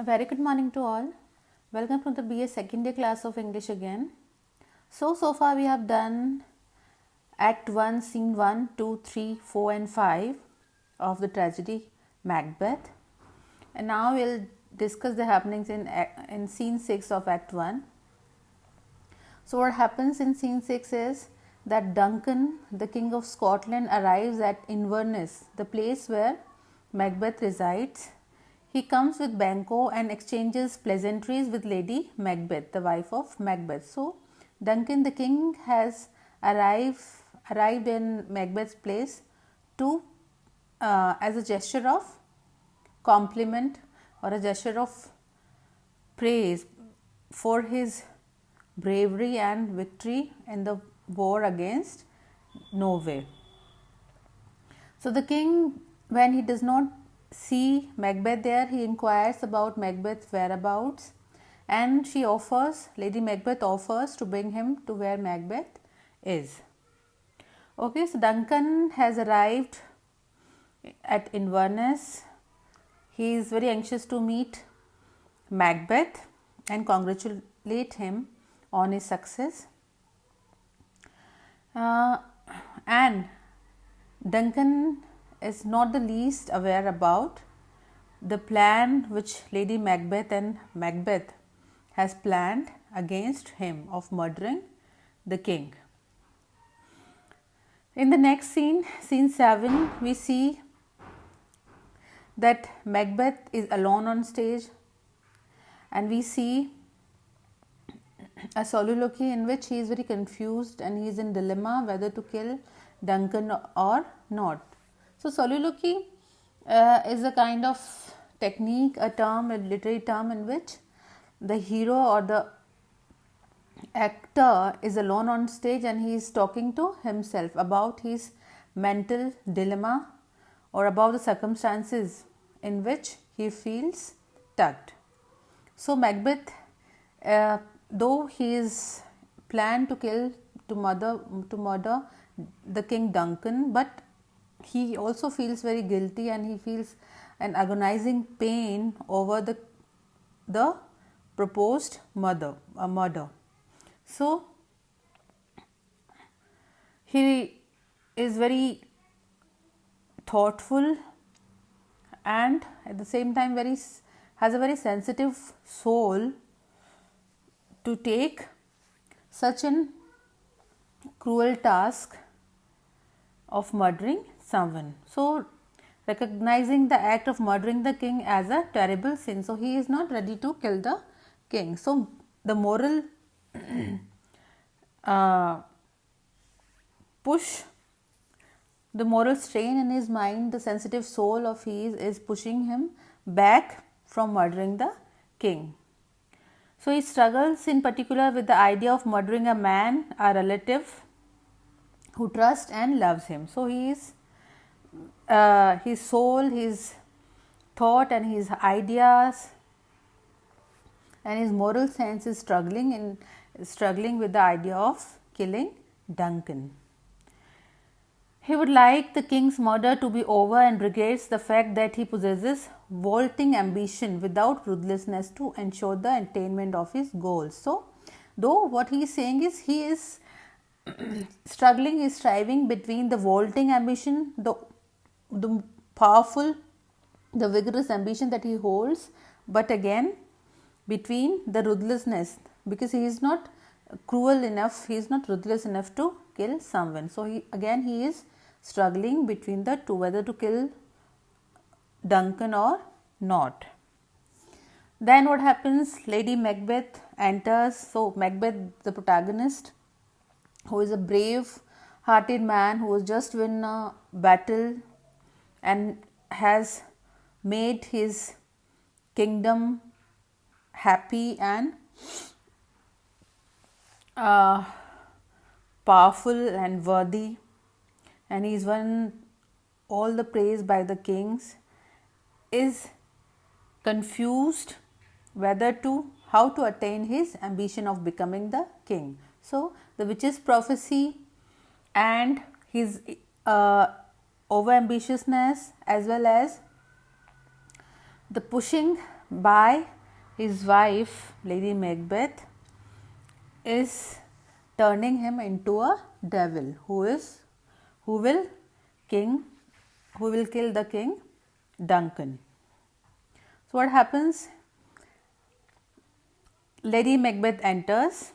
A very good morning to all. Welcome to the BA second day class of English again. So far we have done Act 1, Scene 1, 2, 3, 4 and 5 of the tragedy Macbeth. And now we'll discuss the happenings in Scene 6 of Act 1. So what happens in Scene 6 is that Duncan, the King of Scotland, arrives at Inverness, the place where Macbeth resides. He comes with Banquo and exchanges pleasantries with Lady Macbeth, the wife of Macbeth. So, Duncan the king has arrived in Macbeth's place to as a gesture of compliment or a gesture of praise for his bravery and victory in the war against Norway. So, the king, when he does not see Macbeth there, he inquires about Macbeth's whereabouts, and Lady Macbeth offers to bring him to where Macbeth is. Okay, so Duncan has arrived at Inverness. He is very anxious to meet Macbeth and congratulate him on his success. And Duncan is not the least aware about the plan which Lady Macbeth and Macbeth has planned against him of murdering the king. In the next scene, scene 7, we see that Macbeth is alone on stage, and we see a soliloquy in which he is very confused and he is in dilemma whether to kill Duncan or not. So, soliloquy is a kind of technique, a literary term in which the hero or the actor is alone on stage and he is talking to himself about his mental dilemma or about the circumstances in which he feels tugged. So, Macbeth, though he is planned to murder the King Duncan, but he also feels very guilty and he feels an agonizing pain over the proposed murder. So, he is very thoughtful and at the same time has a very sensitive soul to take such an cruel task of murdering someone. So, recognizing the act of murdering the king as a terrible sin. So, he is not ready to kill the king. So, the moral the moral strain in his mind, the sensitive soul of his is pushing him back from murdering the king. So, he struggles in particular with the idea of murdering a man, a relative who trusts and loves him. So, his soul, his thought and his ideas and his moral sense is struggling with the idea of killing Duncan. He would like the king's murder to be over and regrets the fact that he possesses vaulting ambition without ruthlessness to ensure the attainment of his goals. So, though what he is saying is he is struggling, is striving between the vaulting ambition, the powerful, the vigorous ambition that he holds, but again between the ruthlessness, because he is not cruel enough, he is not ruthless enough to kill someone. So, he is struggling between the two, whether to kill Duncan or not. Then what happens? Lady Macbeth enters. So, Macbeth, the protagonist, who is a brave hearted man who has just won a battle and has made his kingdom happy and powerful and worthy, and he is won all the praise by the kings, is confused how to attain his ambition of becoming the king. So, the witch's prophecy and his over ambitiousness as well as the pushing by his wife, Lady Macbeth, is turning him into a devil who will kill the king Duncan. So what happens? Lady Macbeth enters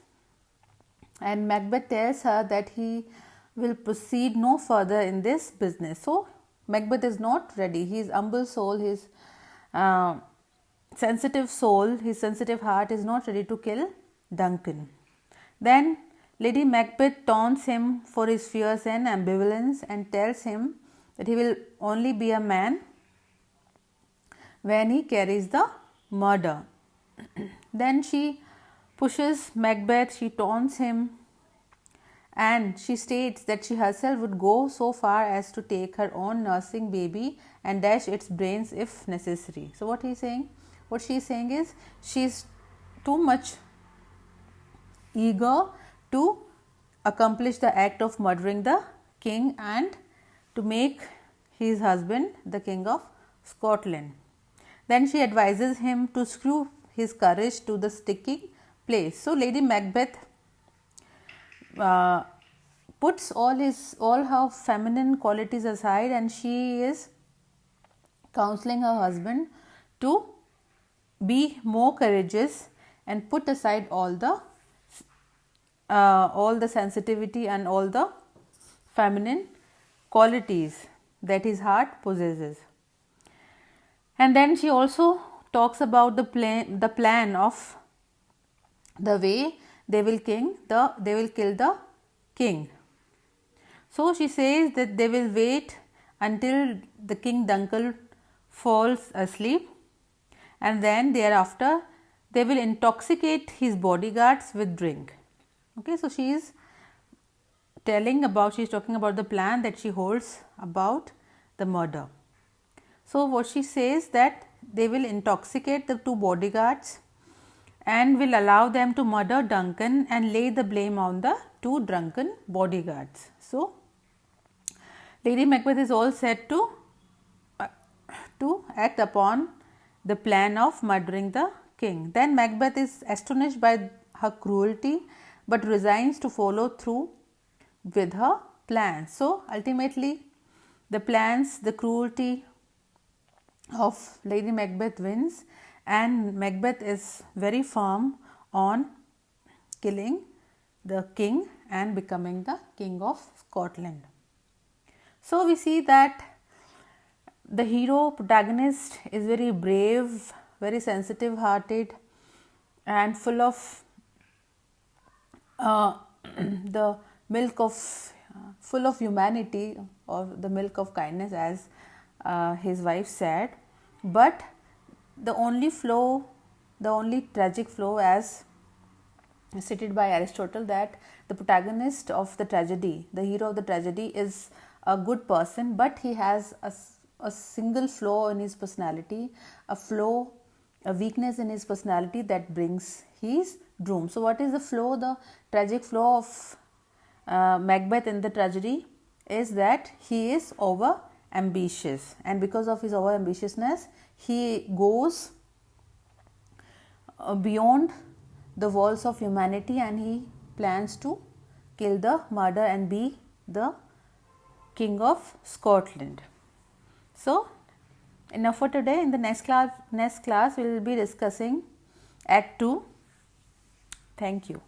and Macbeth tells her that he will proceed no further in this business. So Macbeth is not ready. His humble soul, his sensitive soul, his sensitive heart is not ready to kill Duncan. Then Lady Macbeth taunts him for his fears and ambivalence and tells him that he will only be a man when he carries the murder. Then she pushes Macbeth, she taunts him, and she states that she herself would go so far as to take her own nursing baby and dash its brains if necessary. So what she is saying is she is too much eager to accomplish the act of murdering the king and to make his husband the king of Scotland. Then she advises him to screw his courage to the sticking place. So Lady Macbeth puts all her feminine qualities aside and she is counseling her husband to be more courageous and put aside all the sensitivity and all the feminine qualities that his heart possesses. And then she also talks about the plan of the way they will kill the king. So she says that they will wait until the king Duncan falls asleep, and then thereafter they will intoxicate his bodyguards with drink. Okay, so she is talking about the plan that she holds about the murder. So what she says that they will intoxicate the two bodyguards and will allow them to murder Duncan and lay the blame on the two drunken bodyguards. So Lady Macbeth is all set to act upon the plan of murdering the king. Then Macbeth is astonished by her cruelty but resigns to follow through with her plans. So ultimately the cruelty of Lady Macbeth wins, and Macbeth is very firm on killing the king and becoming the king of Scotland. So we see that the hero protagonist is very brave, very sensitive hearted and full of the milk of full of humanity or the milk of kindness, as his wife said. But the only tragic flaw, as stated by Aristotle, that the protagonist of the tragedy, the hero of the tragedy, is a good person, but he has a single flaw in his personality, a weakness in his personality that brings his doom. So what is the flaw? The tragic flaw of Macbeth in the tragedy is that he is over ambitious, and because of his over ambitiousness he goes beyond the walls of humanity and he plans to kill the murder and be the king of Scotland. So enough for today. In the next class we will be discussing Act 2. Thank you.